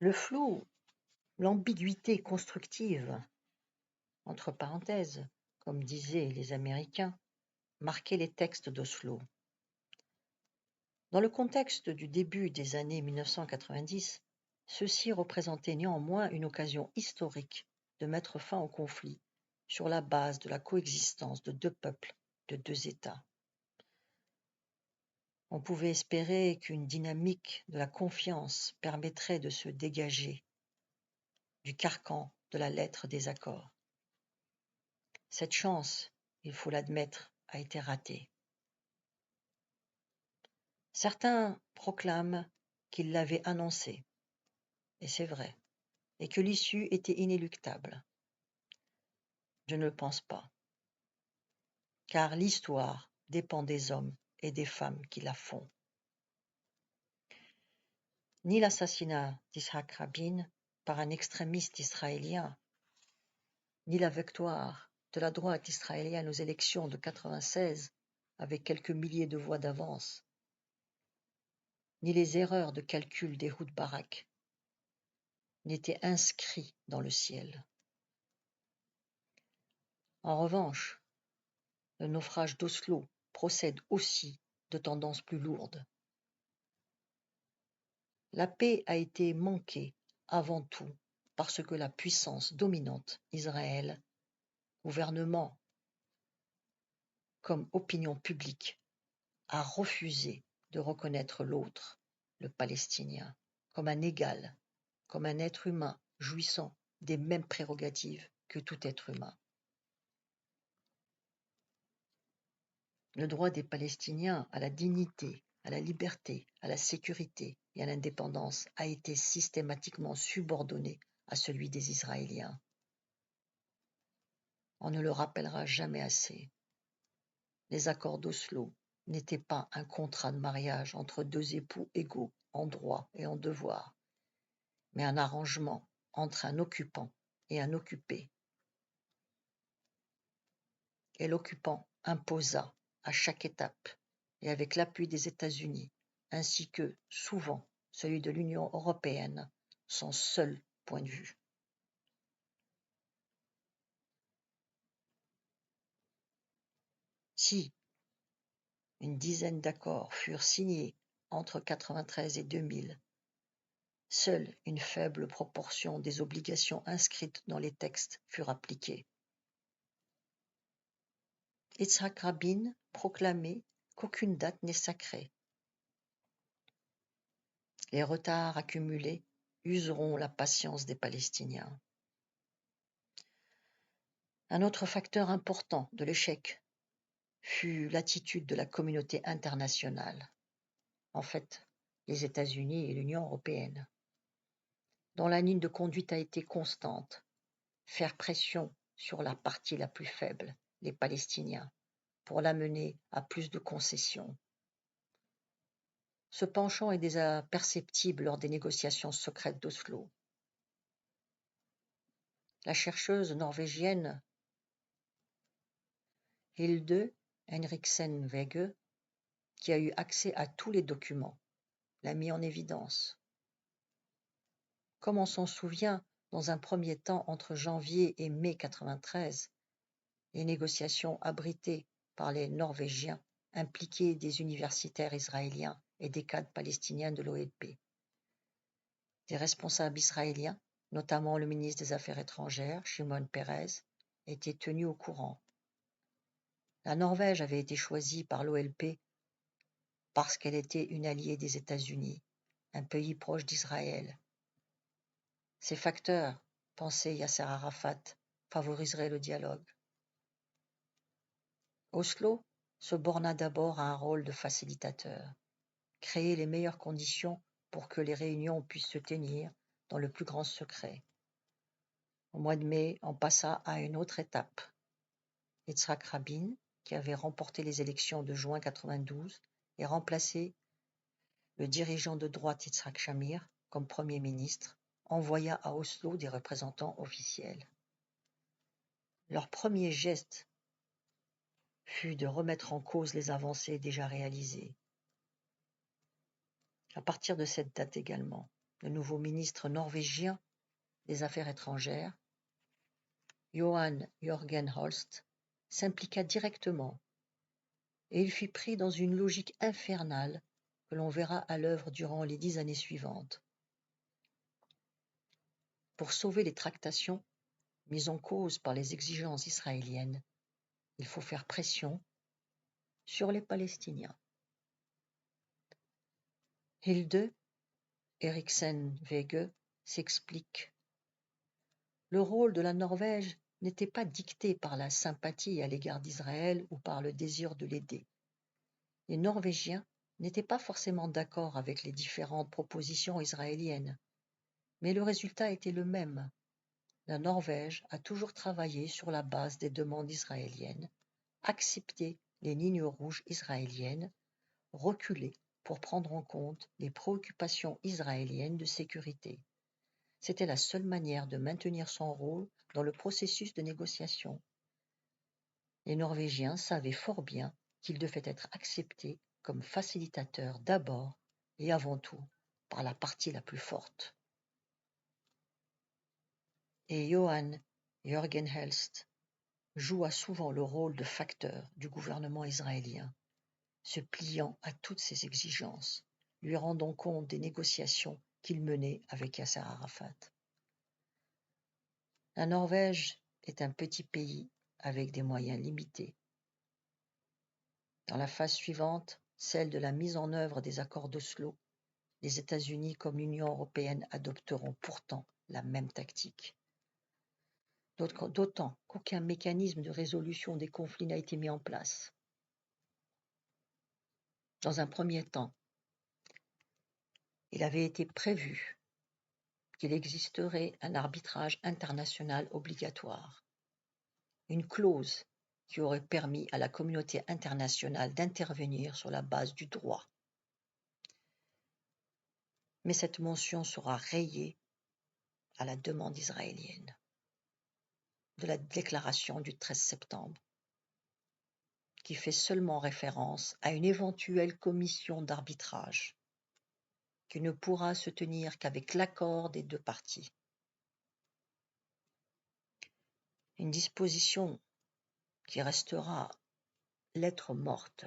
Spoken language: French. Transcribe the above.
Le flou, l'ambiguïté constructive, entre parenthèses, comme disaient les Américains, marquaient les textes d'Oslo. Dans le contexte du début des années 1990, ceux-ci représentaient néanmoins une occasion historique de mettre fin au conflit sur la base de la coexistence de deux peuples, de deux États. On pouvait espérer qu'une dynamique de la confiance permettrait de se dégager du carcan de la lettre des accords. Cette chance, il faut l'admettre, a été ratée. Certains proclament qu'ils l'avaient annoncé, et c'est vrai, et que l'issue était inéluctable. Je ne le pense pas, car l'histoire dépend des hommes et des femmes qui la font. Ni l'assassinat d'Yitzhak Rabin par un extrémiste israélien, ni la victoire de la droite israélienne aux élections de 1996 avec quelques milliers de voix d'avance, ni les erreurs de calcul d'Ehud Barak n'étaient inscrits dans le ciel. En revanche, le naufrage d'Oslo procède aussi de tendances plus lourdes. La paix a été manquée avant tout parce que la puissance dominante, Israël, gouvernement comme opinion publique, a refusé de reconnaître l'autre, le Palestinien, comme un égal, comme un être humain jouissant des mêmes prérogatives que tout être humain. Le droit des Palestiniens à la dignité, à la liberté, à la sécurité et à l'indépendance a été systématiquement subordonné à celui des Israéliens. On ne le rappellera jamais assez. Les accords d'Oslo n'étaient pas un contrat de mariage entre deux époux égaux en droit et en devoir, mais un arrangement entre un occupant et un occupé. Et l'occupant imposa à chaque étape, et avec l'appui des États-Unis, ainsi que, souvent, celui de l'Union européenne, son seul point de vue. Si une dizaine d'accords furent signés entre 1993 et 2000, seule une faible proportion des obligations inscrites dans les textes furent appliquées. Yitzhak Rabin proclamait qu'aucune date n'est sacrée. Les retards accumulés useront la patience des Palestiniens. Un autre facteur important de l'échec fut l'attitude de la communauté internationale, en fait les États-Unis et l'Union européenne, dont la ligne de conduite a été constante, faire pression sur la partie la plus faible, les Palestiniens, pour l'amener à plus de concessions. Ce penchant est déjà perceptible lors des négociations secrètes d'Oslo. La chercheuse norvégienne Hilde Henriksen-Wege, qui a eu accès à tous les documents, l'a mis en évidence. Comme on s'en souvient, dans un premier temps entre janvier et mai 1993, les négociations abritées par les Norvégiens impliquaient des universitaires israéliens et des cadres palestiniens de l'OLP. Des responsables israéliens, notamment le ministre des Affaires étrangères, Shimon Peres, étaient tenus au courant. La Norvège avait été choisie par l'OLP parce qu'elle était une alliée des États-Unis, un pays proche d'Israël. Ces facteurs, pensait Yasser Arafat, favoriseraient le dialogue. Oslo se borna d'abord à un rôle de facilitateur, créer les meilleures conditions pour que les réunions puissent se tenir dans le plus grand secret. Au mois de mai, on passa à une autre étape. Yitzhak Rabin, qui avait remporté les élections de juin 1992 et remplacé le dirigeant de droite Yitzhak Shamir comme Premier ministre, envoya à Oslo des représentants officiels. Leur premier geste fut de remettre en cause les avancées déjà réalisées. À partir de cette date également, le nouveau ministre norvégien des Affaires étrangères, Johan Jørgen Holst, s'impliqua directement, et il fut pris dans une logique infernale que l'on verra à l'œuvre durant les 10 années suivantes. Pour sauver les tractations mises en cause par les exigences israéliennes, il faut faire pression sur les Palestiniens. Hilde Eriksen-Wege s'explique. Le rôle de la Norvège n'était pas dicté par la sympathie à l'égard d'Israël ou par le désir de l'aider. Les Norvégiens n'étaient pas forcément d'accord avec les différentes propositions israéliennes, mais le résultat était le même. La Norvège a toujours travaillé sur la base des demandes israéliennes, accepté les lignes rouges israéliennes, reculé pour prendre en compte les préoccupations israéliennes de sécurité. C'était la seule manière de maintenir son rôle dans le processus de négociation. Les Norvégiens savaient fort bien qu'ils devaient être acceptés comme facilitateurs d'abord et avant tout par la partie la plus forte. Et Johan Jørgen Holst joua souvent le rôle de facteur du gouvernement israélien, se pliant à toutes ses exigences, lui rendant compte des négociations qu'il menait avec Yasser Arafat. La Norvège est un petit pays avec des moyens limités. Dans la phase suivante, celle de la mise en œuvre des accords d'Oslo, les États-Unis comme l'Union européenne adopteront pourtant la même tactique. D'autant qu'aucun mécanisme de résolution des conflits n'a été mis en place. Dans un premier temps, il avait été prévu qu'il existerait un arbitrage international obligatoire, une clause qui aurait permis à la communauté internationale d'intervenir sur la base du droit. Mais cette mention sera rayée à la demande israélienne de la déclaration du 13 septembre, qui fait seulement référence à une éventuelle commission d'arbitrage qui ne pourra se tenir qu'avec l'accord des deux parties. Une disposition qui restera lettre morte